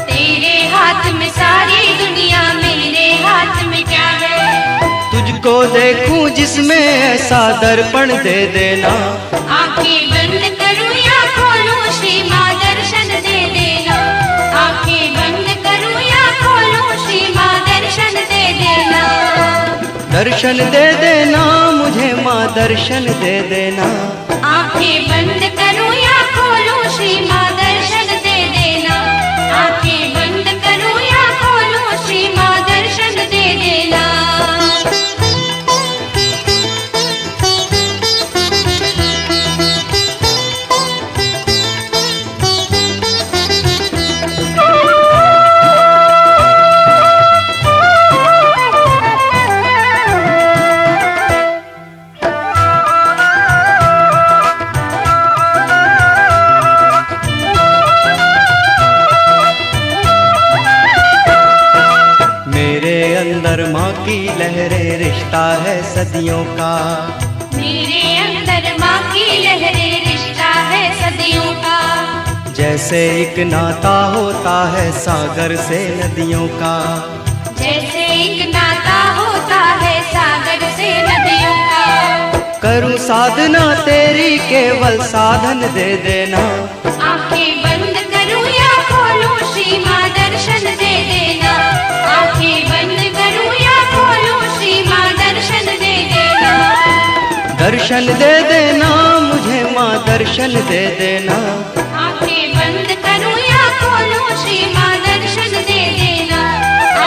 तेरे हाथ में सारी दुनिया, मेरे हाथ में क्या है? तुझको देखूं जिसमें ऐसा दर्पण दे देना। आंखें बंद करूं या खोलूं श्री माँ दर्शन दे देना। आंखें बंद करूं या खोलूं श्री माँ दर्शन दे देना। दर्शन दे देना मुझे माँ, दर्शन दे देना। आंखें बंद करूं या खोलूं श्री माँ दर्शन दे देना। आंखें बंद करूं या खोलूं श्री माँ दर्शन दे देना। अंदर माँ की लहरे रिश्ता है सदियों का। मेरे अंदर माँ की लहरे रिश्ता है सदियों का। जैसे एक नाता होता है सागर से नदियों का। जैसे एक नाता होता है सागर से नदियों का। करूँ साधना तेरी केवल साधन दे देना। आंखें बंद करूं या खोलूं श्री माँ दर्शन दे देना। आंखें बंद करूं या खोलूं श्री माँ दर्शन दे देना। दर्शन दे देना मुझे माँ, दर्शन दे देना। आंखें बंद करूं या खोलूं श्री माँ दर्शन दे देना।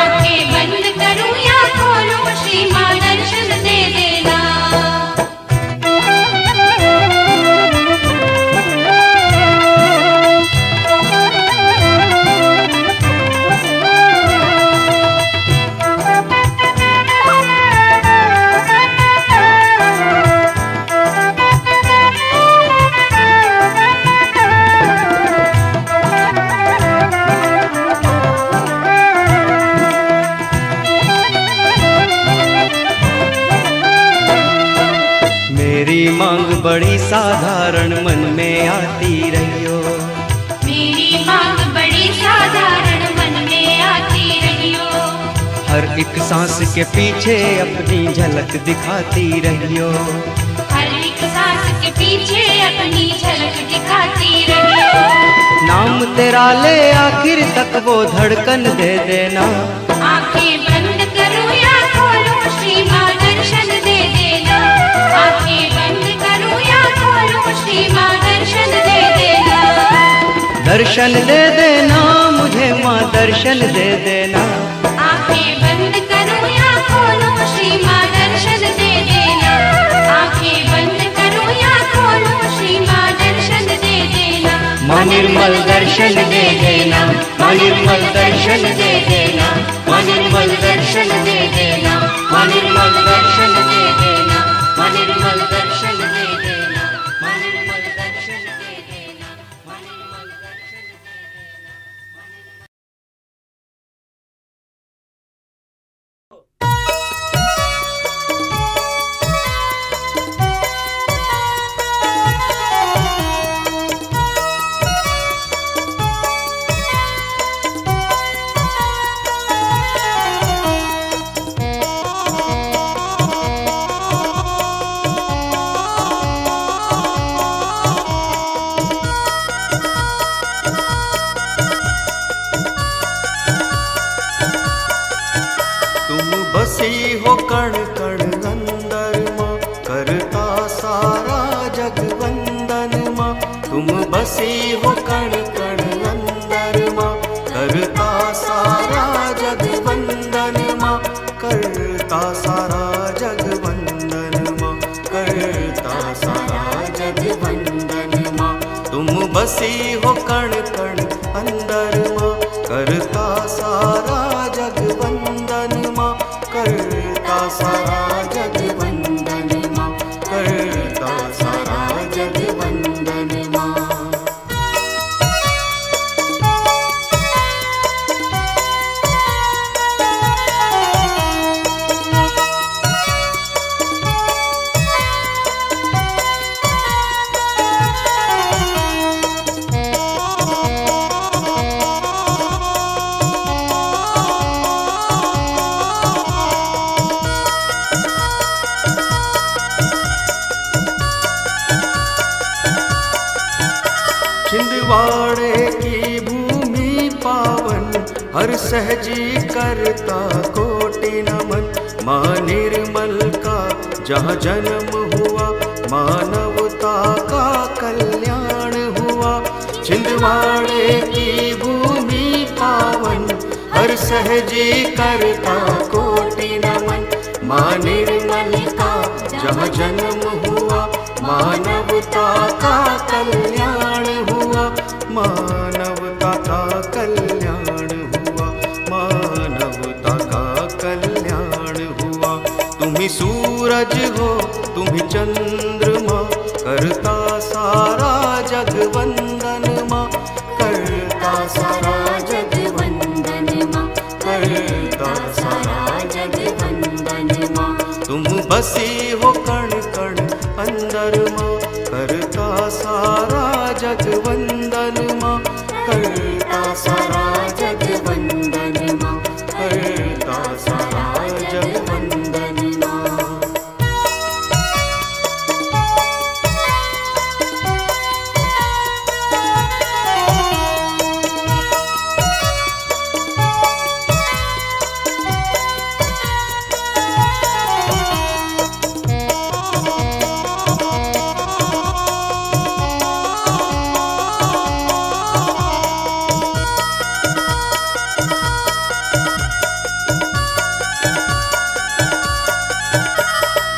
आंखें बंद करूं या खोलूं श्री माँ दर्शन दे देना। मेरी मांग बड़ी साधारण मन में आती रहियो। मेरी मांग बड़ी साधारण मन में आती रहियो। हर एक सांस के पीछे अपनी झलक दिखाती रहियो। हर एक सांस के पीछे अपनी झलक दिखाती रहियो। नाम तेरा ले आखिर तक वो धड़कन दे देना। आंखें बंद करूं या खोलूं श्री माँ दर्शन दे देना। आंखें बंद करूं या खोलूं श्री माँ दर्शन दे देना। दर्शन दे देना मुझे माँ, दर्शन दे देना। आंखें बंद करूं या खोलूं श्री माँ दर्शन दे देना। आंखें बंद करूं या खोलूं श्री माँ दर्शन दे देना। माँ निर्मल दर्शन दे देना, माँ निर्मल दर्शन दे देना, माँ निर्मल दर्शन दे देना, माँ निर्मल दर्शन दे देना, माँ निर्मल दर्शन दे देना, माँ निर्मल दर्शन दे देना, माँ निर्मल दर्शन दे देना। बसी हो कण कण अंदर माँ, करता सारा जग वंदन माँ। तुम बसी हो कण कण अंदर माँ, करता सारा जग वंदन माँ। करता सारा जग वंदन माँ, करता सारा जग वंदन माँ। तुम बसी हो कण कण अंदर माँ, करता सारा जग वंदन माँ। करता सारा जग वंदन माँ, करता सारा जग वंदन माँ। छिंदवाड़े की भूमि पावन, हर सहजी करता कोटि नमन। माँ निर्मल का जहाँ जन्म हुआ, मानवता का कल्याण हुआ। छिंदवाड़े की भूमि पावन, हर सहजी करता कोटि नमन। माँ निर्मल का जहाँ जन्म हुआ, मानवता का कल्याण हुआ, मानवता का कल्याण हुआ, मानवता का कल्याण हुआ। तुम्ही सूरज हो, तुम्ही चंद्रमा, करता सारा जग वंदन माँ, करता सारा जग वंदन माँ, करता सारा जग वंदन माँ। तुम बसी हो कण कण अंदर माँ, करता सारा जग वंदन माँ, करता सारा जग वंदन माँ, करता सारा जग वंदन माँ।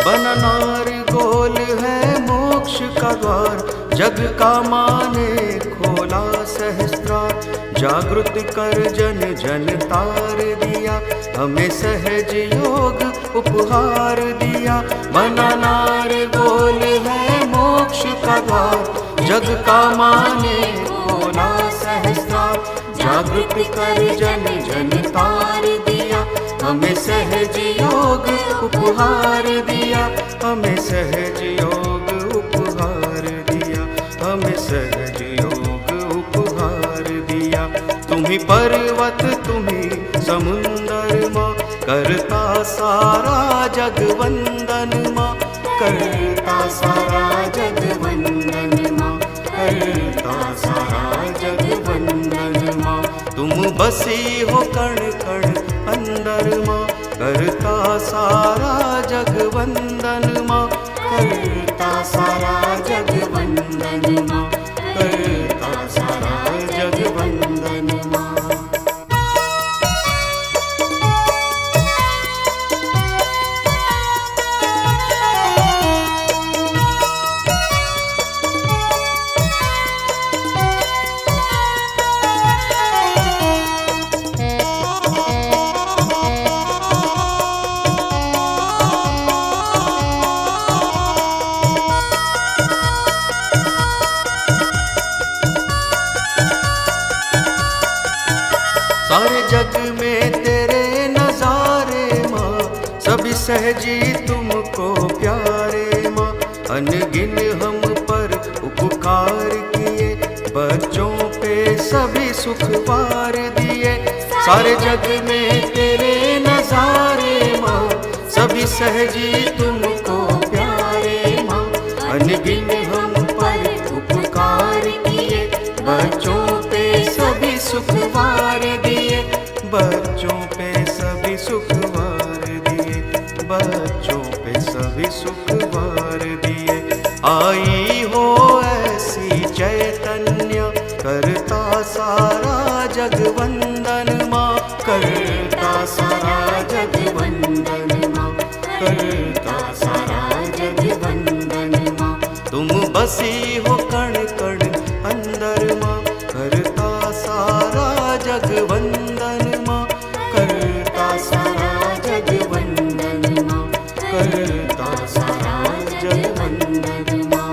बननार गोल है मोक्ष का द्वार, जग का माने खोला सहस्त्रार। जागृत कर जन जन तार दिया, हमें सहज योग उपहार दिया। बननार गोल है मोक्ष का द्वार, जग का माने खोला सहस्त्रार। जागृत कर जन जन तार दिया, हमें सहज योग उपहार दिया, हमें सहज योग उपहार दिया, हमें सहज योग उपहार दिया। तुम्ही पर्वत तुम्ही समुंदर माँ, करता सारा जग वंदन माँ, करता सारा जग वंदन माँ, करता सारा जग वंदन माँ। तुम बसी हो कण कण अंदर माँ, करता सारा जग वंदन माँ, करता सारा जग वंदन माँ, करता सारा जग वंदन माँ। सारे जग में तेरे नजारे माँ, सभी सहजी तुमको प्यारे माँ। अनगिन हम पर उपकार किए, बच्चों पे सभी सुख वार दिए। सारे जग में तेरे नजारे माँ, सभी सहजी तुमको प्यारे माँ। अनगिन हम पर उपकार किए, बच्चों पे सभी सुख वार दिए, बच्चों पे सभी सुख वार दिए, बच्चों पे सभी सुख वार दिए। आई हो ऐसी चैतन्य, करता सारा जग वंदन माँ, करता सारा जग वंदन माँ, करता सारा जग वंदन माँ। तुम बसी हो कण कण अंदर माँ, करता सारा जग वंदन माँ, करता सारा जग वंदन माँ, करता सारा जग वंदन माँ।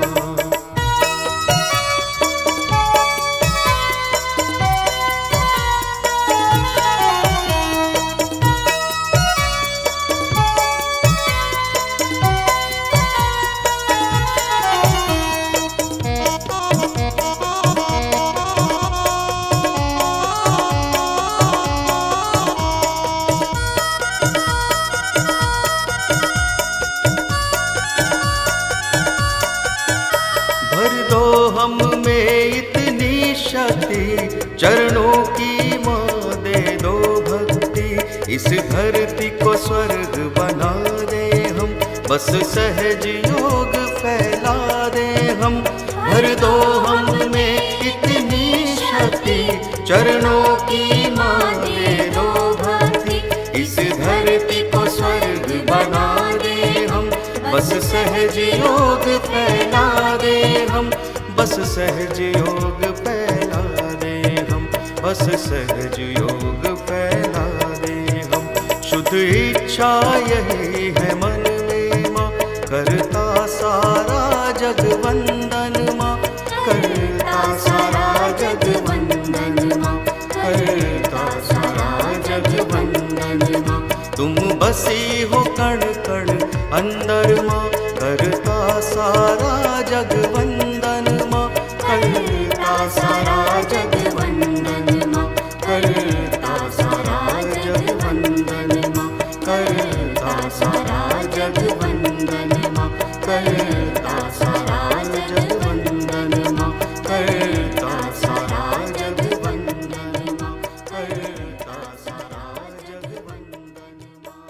इस धरती को स्वर्ग बना दे हम, बस सहज योग फैला दे हम। भर दो हम में इतनी शक्ति, चरणों की मांगे दो भक्ति। इस धरती को स्वर्ग बना दे हम, बस सहज योग फैला दे हम, बस सहज योग फैला दे हम, बस सहज योग फैला दे हम। शुद्ध इच्छा यही है मन में माँ, करता सारा जग वंदन माँ, करता सारा जग वंदन माँ, करता सारा जग वंदन माँ। तुम बसी हो कण कण अंदर माँ, करता सारा जग वंदन माँ, करता सारा जग वंदन माँ, करता सारा जग वंदन माँ, करता सारा जग वंदन माँ, करता सारा जग वंदन माँ, करता सारा जग वंदन माँ, करता सारा जग वंदन माँ।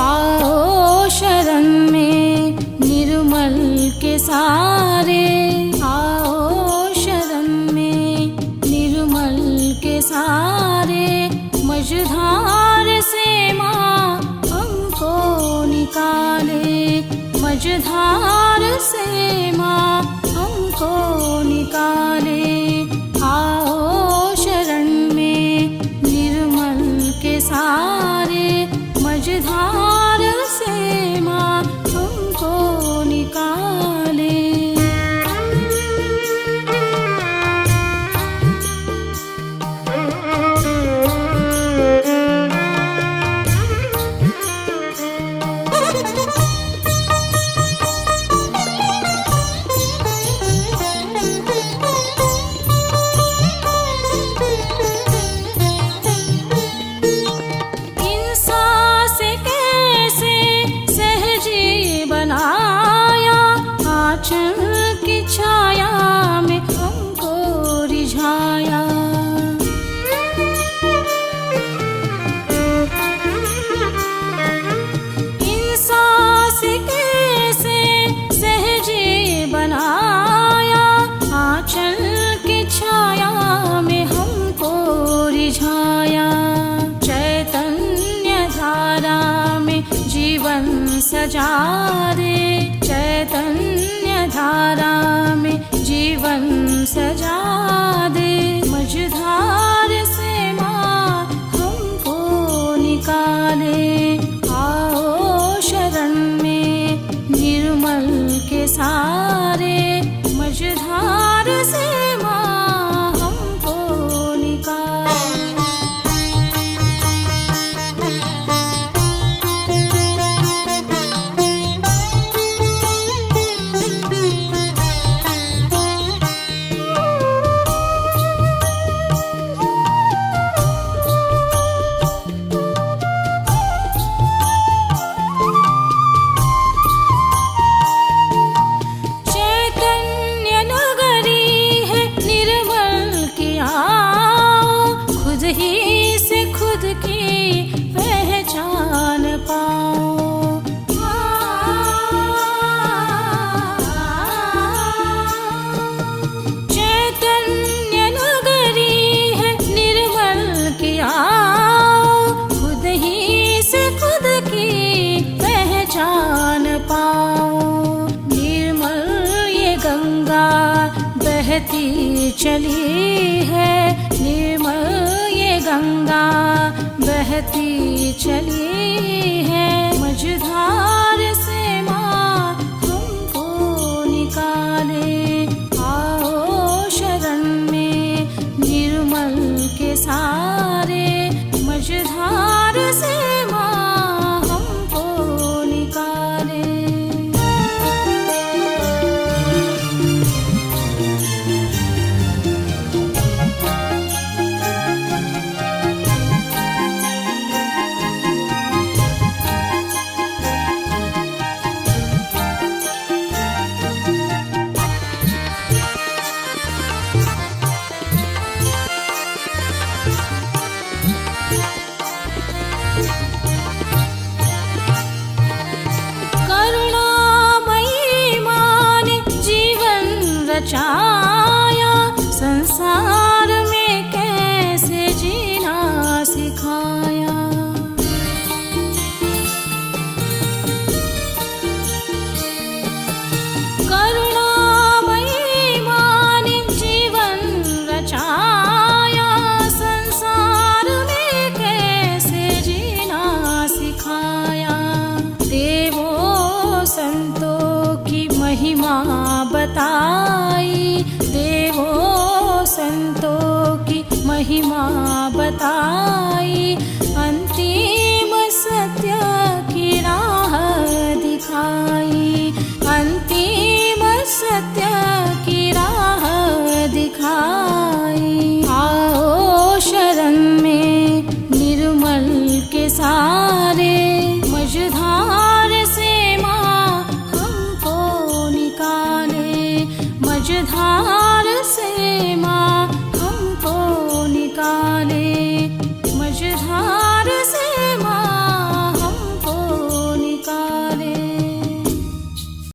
आओ शरण में निर्मल के सारे, आओ शरण में निर्मल के सारे। मझधार से माँ हमको निकाले, मझधार से माँ हमको निकाले। आओ शरण में निर्मल के सारे, मझधार से माँ हमको निकाले। इंसान से कैसे सहजी बनाया, आँचल की छाया में हमको रिझाया। इंसान से कैसे सहजी बनाया, आँचल की छाया में हमको रिझाया। चैतन्य धारा में जीवन सजा दे, चैतन्य धारा में जीवन सजा दे। मझधार से माँ हमको निकाले। आओ शरण में निर्मल के सारे, मझधार से माँ हमको निकाले। चैतन्य नगरी है निर्मल की आओ, खुद ही से खुद की पहचान पाओ। चैतन्य नगरी है निर्मल की आओ, खुद ही से खुद की पहचान पाओ। निर्मल ये गंगा बहती चली है, निर्मल ये गंगा बहती चली है। मझधार से माँ हमको निकाले। आओ शरण में निर्मल सारे मझधार से माँ हमको निकाले। रचाया संसार में कैसे जीना सिखाया। करुणामयी माँ ने जीवन रचाया संसार में कैसे जीना सिखाया। देवों संतों की महिमा बताई, देवों संतों की महिमा बताई, अंतिम सत्य की राह दिखाई, अंतिम सत्य की राह दिखाई। आओ शरण में निर्मल के सारे मझधार से माँ हमको निकाले, मझधार से माँ हमको निकाले, मझधार